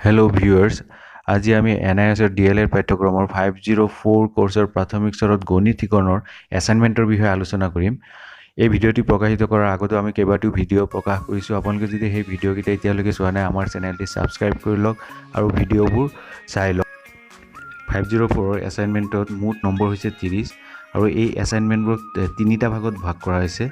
Hello viewers, আজি আমি NIOS DLEd পাঠ্যক্ৰমৰ 504 কোৰ্সৰ প্ৰাথমিক স্তৰত গণিত শিকনৰ এছাইনমেন্টৰ বিষয়ে আলোচনা কৰিম। এই ভিডিঅ'টি প্ৰকাশিত কৰাৰ আগতে আমি কেইবাটাও ভিডিঅ' প্ৰকাশ কৰিছো। আপোনালোকে যদি সেই ভিডিঅ'কেইটা এতিয়ালৈকে চোৱা নাই আমাৰ চেনেলটি সাবস্ক্ৰাইব কৰি লওক আৰু ভিডিঅ'বোৰ চাই লওক। 504ৰ এছাইনমেন্টত মুঠ নম্বৰ হৈছে 30 আৰু এই এছাইনমেন্টবোৰ তিনিটা ভাগত ভাগ কৰা হৈছে।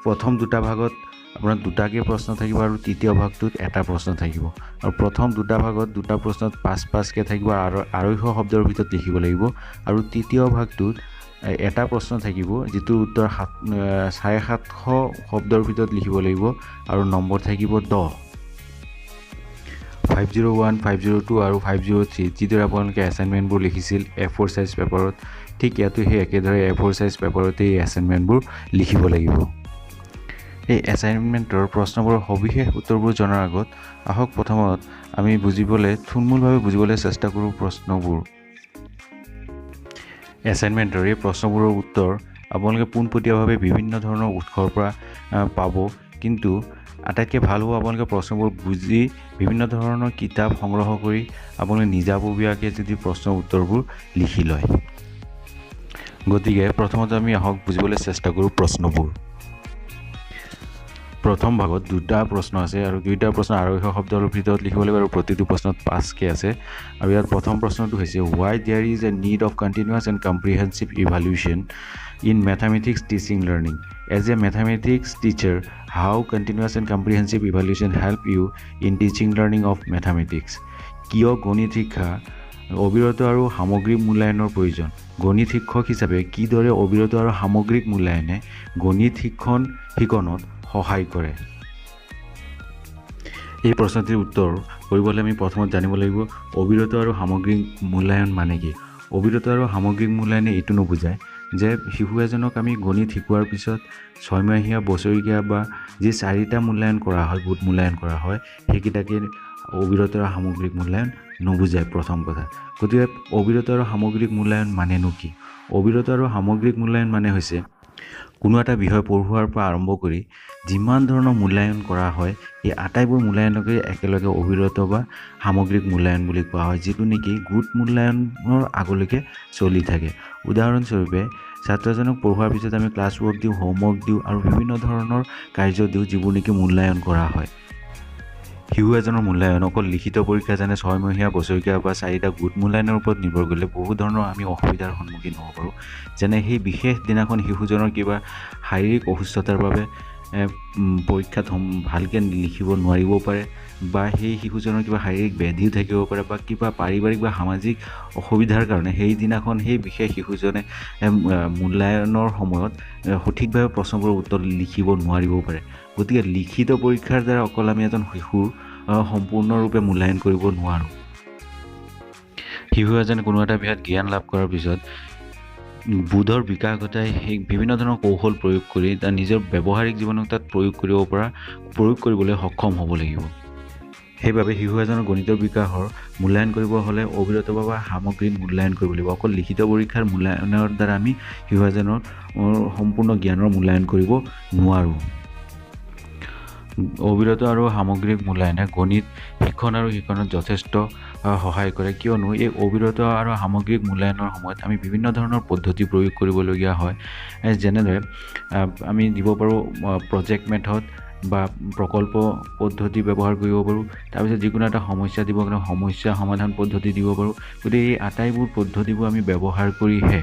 প্ৰথম দুটা ভাগত আপোনাৰ দুটাকে প্ৰশ্ন থাকিব আৰু তৃতীয় ভাগটোত এটা প্ৰশ্ন থাকিব। আৰু প্ৰথম দুটা ভাগত দুটা প্ৰশ্নত 5-5কে থাকিব আৰু 250 শব্দৰ ভিতৰত লিখিব লাগিব আৰু তৃতীয় ভাগটোত এটা প্ৰশ্ন থাকিব যিটোৰ উত্তৰ 750 শব্দৰ ভিতৰত লিখিব লাগিব আৰু নম্বৰ থাকিব 10। 501, 502 আৰু 503 যিদৰে আপোনালোকে এছাইনমেন্টবোৰ লিখিছিল A4 সাইজ পেপাৰত, ঠিক ইয়াতো সেই একেদৰে A4 সাইজ পেপাৰতে এই এছাইনমেন্টবোৰ লিখিব লাগিব। এই এছাইনমেন্টৰ প্ৰশ্নবোৰৰ সবিশেষ উত্তৰবোৰ জনাৰ আগত আহক প্ৰথমত আমি থুলমূলভাৱে বুজিবলৈ চেষ্টা কৰোঁ প্ৰশ্নবোৰ। এছাইনমেন্টৰ এই প্ৰশ্নবোৰৰ উত্তৰ আপোনালোকে পোনপটীয়াভাৱে বিভিন্ন ধৰণৰ উৎসৰ পৰা পাব, কিন্তু আটাইতকৈ ভাল হ'ব আপোনালোকে প্ৰশ্নবোৰ বুজি বিভিন্ন ধৰণৰ কিতাপ সংগ্ৰহ কৰি আপোনালোকে নিজাববীয়াকৈ যদি প্ৰশ্নৰ উত্তৰবোৰ লিখি লয়। গতিকে প্ৰথমতে আমি আহক বুজিবলৈ চেষ্টা কৰোঁ প্ৰশ্নবোৰ। প্ৰথম ভাগত দুটা প্ৰশ্ন আছে আৰু দুইটা প্ৰশ্ন 250 শব্দৰ ভিতৰত লিখিব লাগিব আৰু প্ৰতিটো প্ৰশ্নত 5কে আছে। আৰু ইয়াত প্ৰথম প্ৰশ্নটো হৈছে why there is a need of continuous and comprehensive evaluation in mathematics teaching learning. As a mathematics teacher, how continuous and comprehensive evaluation help you in teaching learning of mathematics? কিয় গণিত শিক্ষা অবিৰত আৰু সামগ্ৰিক মূল্যায়নৰ প্ৰয়োজন? গণিত শিক্ষক হিচাপে কিদৰে অবিৰত আৰু সামগ্ৰিক মূল্যায়নে গণিত শিকনত সহায় কৰে? এই প্ৰশ্নটিৰ উত্তৰ কৰিবলৈ আমি প্ৰথমত জানিব লাগিব অবিৰত আৰু সামগ্ৰিক মূল্যায়ন মানে কি। অবিৰত আৰু সামগ্ৰিক মূল্যায়নে এইটো নুবুজায় যে শিশু এজনক আমি গণিত শিকোৱাৰ পিছত 6 মাহীয়া, বছৰীয়া বা যি 4টা মূল্যায়ন কৰা হয়, গোট মূল্যায়ন কৰা হয়, সেইকেইটাকে অবিৰত আৰু সামগ্ৰিক মূল্যায়ন নুবুজায় প্ৰথম কথা। গতিকে অবিৰত আৰু সামগ্ৰিক মূল্যায়ন মানেনো কি? অবিৰত আৰু সামগ্ৰিক মূল্যায়ন মানে হৈছে কোনো এটা বিষয় পঢ়োৱাৰ পৰা আৰম্ভ কৰি যিমান ধৰণৰ মূল্যায়ন কৰা হয় এই আটাইবোৰ মূল্যায়নকে একেলগে অবিৰত বা সামগ্ৰিক মূল্যায়ন বুলি কোৱা হয়, যিটো নেকি গোট মূল্যায়নৰ আগলৈকে চলি থাকে। উদাহৰণস্বৰূপে ছাত্ৰজনক পঢ়োৱাৰ পিছত আমি ক্লাছ ৱৰ্ক দিওঁ, হোমৱৰ্ক দিওঁ আৰু বিভিন্ন ধৰণৰ কাৰ্য দিওঁ যিবোৰ নেকি মূল্যায়ন কৰা হয়। শিশু এজনৰ মূল্যায়ন অকল লিখিত পৰীক্ষা যেনে 6 মাহীয়া, বছৰীয়া বা 4টা গোট মূল্যায়নৰ ওপৰত নিৰ্ভৰ কৰিলে বহু ধৰণৰ আমি অসুবিধাৰ সন্মুখীন হ'ব পাৰোঁ। যেনে সেই বিশেষ দিনাখন শিশুজনৰ কিবা শাৰীৰিক অসুস্থতাৰ বাবে পৰীক্ষাত ভালকৈ লিখিব নোৱাৰিব পাৰে, বা সেই শিশুজনৰ কিবা শাৰীৰিক ব্যাধিও থাকিব পাৰে, বা কিবা পাৰিবাৰিক বা সামাজিক অসুবিধাৰ কাৰণে সেই দিনাখন সেই বিশেষ শিশুজনে মূল্যায়নৰ সময়ত সঠিকভাৱে প্ৰশ্নবোৰৰ উত্তৰ লিখিব নোৱাৰিব পাৰে। গতিকে লিখিত পৰীক্ষাৰ দ্বাৰা অকল আমি এজন শিশুৰ সম্পূৰ্ণৰূপে মূল্যায়ন কৰিব নোৱাৰোঁ। শিশু এজনে কোনো এটা বিষয়ত জ্ঞান লাভ কৰাৰ পিছত বোধৰ বিকাশ ঘটাই সেই বিভিন্ন ধৰণৰ কৌশল প্ৰয়োগ কৰি তাৰ নিজৰ ব্যৱহাৰিক জীৱনত তাত প্ৰয়োগ কৰিবলৈ সক্ষম হ'ব লাগিব। সেইবাবে শিশু এজনৰ গণিতৰ বিকাশৰ মূল্যায়ন কৰিব হ'লে অবিৰত বা সামগ্ৰিক মূল্যায়ন কৰিব লাগিব। অকল লিখিত পৰীক্ষাৰ মূল্যায়নৰ দ্বাৰা আমি শিশু এজনৰ সম্পূৰ্ণ জ্ঞানৰ মূল্যায়ন কৰিব নোৱাৰোঁ। অবিৰত আৰু সামগ্ৰিক মূল্যায়নে গণিত শিক্ষণ আৰু শিক্ষণত যথেষ্ট সহায় কৰে, কিয়নো এই অবিৰত আৰু সামগ্ৰিক মূল্যায়নৰ সময়ত আমি বিভিন্ন ধৰণৰ পদ্ধতি প্ৰয়োগ কৰিবলগীয়া হয়। যেনেদৰে আমি দিব পাৰোঁ প্ৰজেক্ট মেথড বা প্ৰকল্প পদ্ধতি ব্যৱহাৰ কৰিব পাৰোঁ। তাৰপিছত যিকোনো এটা সমস্যা দিব কাৰণে সমস্যা সমাধান পদ্ধতি দিব পাৰোঁ। গতিকে এই আটাইবোৰ পদ্ধতিবোৰ আমি ব্যৱহাৰ কৰিহে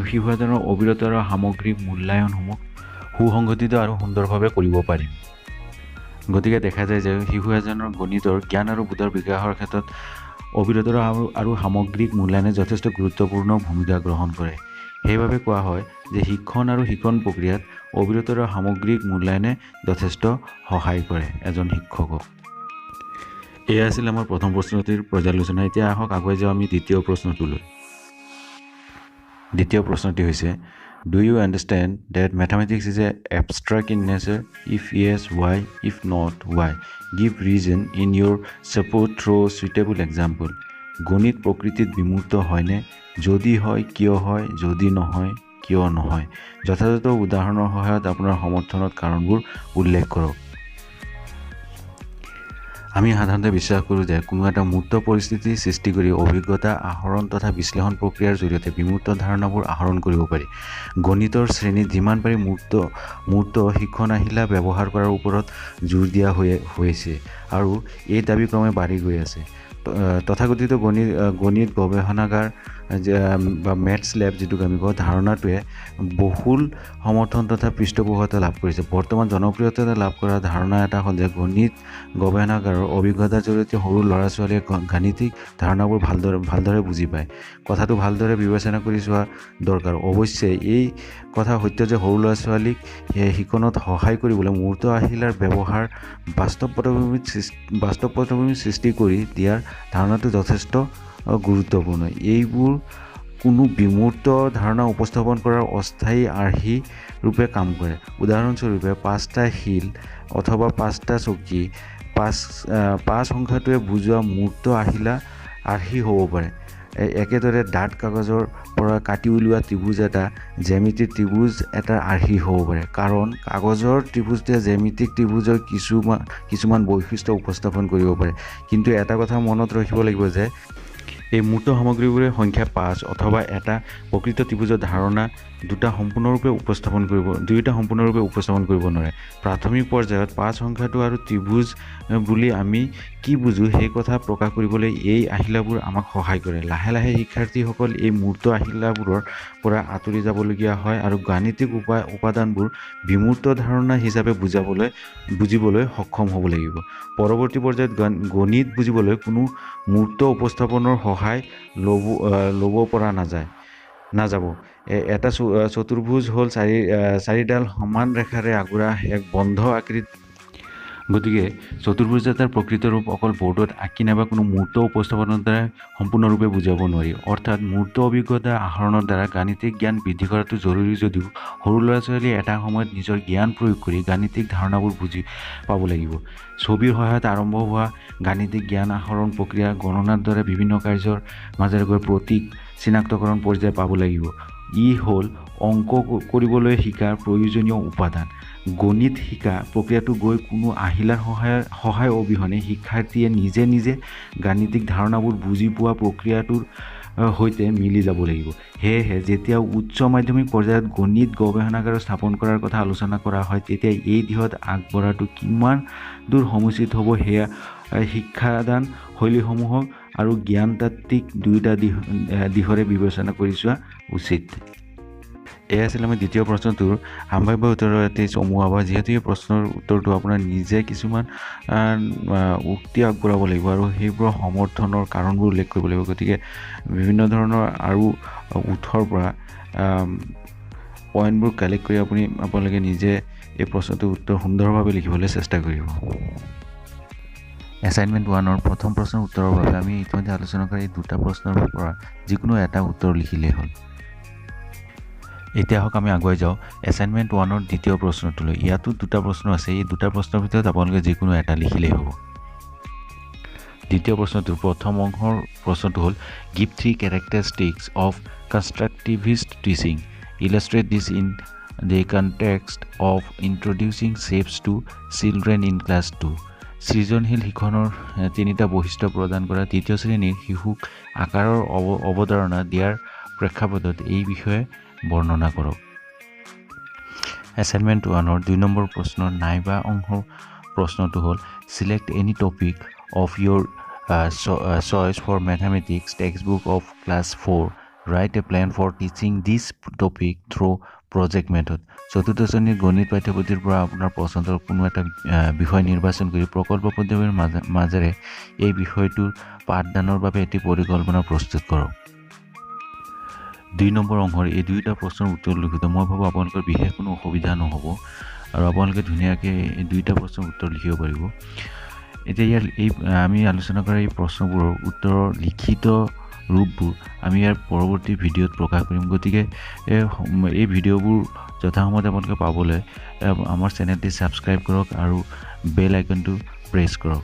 শিশু এজনৰ অবিৰত আৰু সামগ্ৰিক মূল্যায়নসমূহ সুসংগঠিত আৰু সুন্দৰভাৱে কৰিব পাৰিম। গতিকে দেখা যায় যে শিশু এজনৰ গণিতৰ জ্ঞান আৰু বোধৰ বিকাশৰ ক্ষেত্ৰত অবিৰত আৰু সামগ্ৰিক মূল্যায়নে যথেষ্ট গুৰুত্বপূৰ্ণ ভূমিকা গ্ৰহণ কৰে। সেইবাবে কোৱা হয় যে শিক্ষণ আৰু শিক্ষণ প্ৰক্ৰিয়াত অবিৰত আৰু সামগ্ৰিক মূল্যায়নে যথেষ্ট সহায় কৰে এজন শিক্ষকক। এয়া আছিল আমাৰ প্ৰথম প্ৰশ্নটিৰ পৰ্যালোচনা। এতিয়া আহক আগুৱাই যাওঁ আমি দ্বিতীয় প্ৰশ্নটোলৈ। দ্বিতীয় প্ৰশ্নটি হৈছে Do you understand that mathematics is abstract in nature? If yes, why? If not, why? Give reason in your support through suitable example. গণিত প্ৰকৃতিত বিমূৰ্ত হয়নে? যদি হয় কিয় হয়? যদি নহয় কিয় নহয়? যথাযথ উদাহৰণৰ সহায়ত আপোনাৰ সমৰ্থনত কাৰণবোৰ উল্লেখ কৰক। আমি সাধাৰণতে বিশ্বাস কৰোঁ যে কোনো এটা মূৰ্ত পৰিস্থিতি সৃষ্টি কৰি অভিজ্ঞতা আহৰণ তথা বিশ্লেষণ প্ৰক্ৰিয়াৰ জৰিয়তে বিমূৰ্ত ধাৰণাবোৰ আহৰণ কৰিব পাৰি। গণিতৰ শ্ৰেণীত যিমান পাৰি মূৰ্ত শিক্ষণ আহিলা ব্যৱহাৰ কৰাৰ ওপৰত জোৰ দিয়া হৈছে আৰু এই দাবী ক্ৰমে বাঢ়ি গৈ আছে। তথাকথিত গণিত গৱেষণাগাৰ বা মেথছ লেব যিটোক আমি কওঁ, ধাৰণাটোৱে বহুল সমৰ্থন তথা পৃষ্ঠপোষকতা লাভ কৰিছে। বৰ্তমান জনপ্ৰিয়তা লাভ কৰা ধাৰণা এটা হ'ল যে গণিত গৱেষণাগাৰৰ অভিজ্ঞতাৰ জৰিয়তে সৰু ল'ৰা ছোৱালীয়ে গাণিতিক ধাৰণাবোৰ ভালদৰে বুজি পায়। কথাটো ভালদৰে বিবেচনা কৰি চোৱা দৰকাৰ। অৱশ্যে এই কথা সত্য যে সৰু ল'ৰা ছোৱালীক শিকণত সহায় কৰিবলৈ মূৰ্ত আহিলাৰ ব্যৱহাৰ বাস্তৱ পটভূমিত সৃষ্টি কৰি দিয়াৰ ধাৰণাটো যথেষ্ট গুৰুত্বপূৰ্ণ। এইবোৰ কোনো বিমূৰ্ত ধাৰণা উপস্থাপন কৰাৰ অস্থায়ী আৰ্হি ৰূপে কাম কৰে। উদাহৰণস্বৰূপে 5টা শিল অথবা 5টা চকী 5 সংখ্যাটোৱে বুজোৱা মূৰ্ত আৰ্হি হ'ব পাৰে। একেদৰে ডাঠ কাগজৰ পৰা কাটি উলিওৱা ত্ৰিভুজ এটা জ্যামিতিক ত্ৰিভুজ এটাৰ আৰ্হি হ'ব পাৰে, কাৰণ কাগজৰ ত্ৰিভুজটোৱে জ্যামিতিক ত্ৰিভুজৰ কিছুমান বৈশিষ্ট্য উপস্থাপন কৰিব পাৰে। কিন্তু এটা কথা মনত ৰাখিব লাগিব যে এই মূৰ্ত সামগ্ৰীবোৰে সংখ্যা 5 অথবা এটা প্ৰকৃত ত্ৰিভুজৰ ধাৰণা দুয়োটা সম্পূৰ্ণৰূপে উপস্থাপন কৰিব নোৱাৰে। প্ৰাথমিক পৰ্যায়ত 5 সংখ্যাটো আৰু ত্ৰিভুজ বুলি আমি কি বুজো সেই কথা প্ৰকাশ কৰিবলৈ এই আহিলাবোৰ আমাক সহায় কৰে। লাহে লাহে শিক্ষাৰ্থীসকল এই মূৰ্ত আহিলাবোৰৰ পৰা আঁতৰি যাবলগীয়া হয় আৰু গাণিতিক উপাদানবোৰ বিমূৰ্ত ধাৰণা হিচাপে বুজিবলৈ সক্ষম হ'ব লাগিব। পৰৱৰ্তী পৰ্যায়ত গণিত বুজিবলৈ কোনো মূৰ্ত উপস্থাপনৰ সহায় ল'ব পৰা নাযাব। এটা চতুৰ্ভুজ হ'ল চাৰিডাল সমান ৰেখাৰে আগুৰা এক বন্ধ আকৃতি। গতিকে চতুৰ্ভুজ এটাৰ প্ৰকৃত ৰূপ অকল বৰ্ডত আঁকি নাইবা কোনো মূৰ্ত উপস্থাপনৰ দ্বাৰা সম্পূৰ্ণৰূপে বুজাব নোৱাৰি। অৰ্থাৎ মূৰ্ত অভিজ্ঞতা আহৰণৰ দ্বাৰা গাণিতিক জ্ঞান বৃদ্ধি কৰাটো জৰুৰী যদিও সৰু ল'ৰা ছোৱালীয়ে এটা সময়ত নিজৰ জ্ঞান প্ৰয়োগ কৰি গাণিতিক ধাৰণাবোৰ বুজি পাব লাগিব। ছবিৰ সহায়ত আৰম্ভ হোৱা গাণিতিক জ্ঞান আহৰণ প্ৰক্ৰিয়া গণনাৰ দৰে বিভিন্ন কাৰ্যৰ মাজেৰে গৈ প্ৰতীক চিনাক্তকৰণ পৰ্যায় পাব লাগিব। ই হ'ল অংক কৰিবলৈ শিকাৰ প্ৰয়োজনীয় উপাদান। গণিত শিকা প্ৰক্ৰিয়াটো গৈ কোনো আহিলাৰ সহায় অবিহনে শিক্ষাৰ্থীয়ে নিজে গাণিতিক ধাৰণাবোৰ বুজি পোৱা প্ৰক্ৰিয়াটোৰ সৈতে মিলি যাব লাগিব। সেয়েহে যেতিয়া উচ্চ মাধ্যমিক পৰ্যায়ত গণিত গৱেষণাগাৰ স্থাপন কৰাৰ কথা আলোচনা কৰা হয়, তেতিয়া এই দিশত আগবঢ়াটো কিমান দূৰ সমুচিত হ'ব সেয়া শিক্ষাদান শৈলীসমূহক আৰু জ্ঞানতাত্ত্বিক দুয়োটা দিশৰে বিবেচনা কৰি চোৱা উচিত। এয়া আছিল আমি দ্বিতীয় প্ৰশ্নটোৰ সাম্ভাব্য উত্তৰৰ এটি চমু আভাস। যিহেতু এই প্ৰশ্নৰ উত্তৰটো আপোনাৰ নিজে কিছুমান উক্তি আগবঢ়াব লাগিব আৰু সেইবোৰৰ সমৰ্থনৰ কাৰণবোৰ উল্লেখ কৰিব লাগিব। গতিকে বিভিন্ন ধৰণৰ আৰু উৎসৰ পৰা পইণ্টবোৰ কালেক্ট কৰি আপোনালোকে নিজে এই প্ৰশ্নটোৰ উত্তৰ সুন্দৰভাৱে লিখিবলৈ চেষ্টা কৰিব। এছাইনমেণ্ট 1ৰ প্ৰথম প্ৰশ্নৰ উত্তৰৰ বাবে আমি ইতিমধ্যে আলোচনা কৰা এই দুটা প্ৰশ্নৰ পৰা যিকোনো এটা উত্তৰ লিখিলেই হ'ল। এতিয়া হওক আমি আগুৱাই যাওঁ এছাইনমেণ্ট 1ৰ দ্বিতীয় প্ৰশ্নটোলৈ। ইয়াতো দুটা প্ৰশ্ন আছে। এই দুটা প্ৰশ্নৰ ভিতৰত আপোনালোকে যিকোনো এটা লিখিলেই হ'ব। দ্বিতীয় প্ৰশ্নটোৰ প্ৰথম অংশৰ প্ৰশ্নটো হ'ল give 3 characteristics of constructivist teaching. Illustrate this in the context of introducing shapes to children in class 2. সৃজনশীল শিক্ষণৰ 3টা বৈশিষ্ট্য প্ৰদান কৰা তৃতীয় শ্ৰেণীৰ শিশুক আকাৰৰ অৱধাৰণা দিয়াৰ প্ৰেক্ষাপটত এই বিষয়ে বৰ্ণনা কৰক। এছাইনমেণ্ট 1ৰ 2 নম্বৰ প্ৰশ্নৰ নাইবা অংশৰ প্ৰশ্নটো হ'ল Select any topic of your choice for mathematics textbook of class 4. Write a plan for teaching this topic through project method. চতুৰ্থ শ্ৰেণীৰ গণিত পাঠ্যপুথিৰ পৰা আপোনাৰ পচন্দৰ কোনো এটা বিষয় নিৰ্বাচন কৰি প্ৰকল্প পদ্ধতিৰ মাজেৰে এই বিষয়টোৰ পাঠদানৰ বাবে এটি পৰিকল্পনা প্ৰস্তুত কৰক। 2 নম্বৰ অংশৰ এই দুয়োটা প্ৰশ্নৰ উত্তৰ লিখিত মই ভাবোঁ আপোনালোকৰ বিশেষ কোনো অসুবিধা নহ'ব আৰু আপোনালোকে ধুনীয়াকৈ এই দুয়োটা প্ৰশ্নৰ উত্তৰ লিখিব পাৰিব। এতিয়া আমি আলোচনা কৰা এই প্ৰশ্নবোৰৰ উত্তৰৰ লিখিত ৰূপবোৰ আমি ইয়াৰ পৰৱৰ্তী ভিডিঅ'ত প্ৰকাশ কৰিম। গতিকে এই ভিডিঅ'বোৰ যথাসময়ত আপোনালোকে পাবলৈ আমাৰ চেনেলটি ছাবস্ক্ৰাইব কৰক আৰু বেল আইকনটো প্ৰেছ কৰক।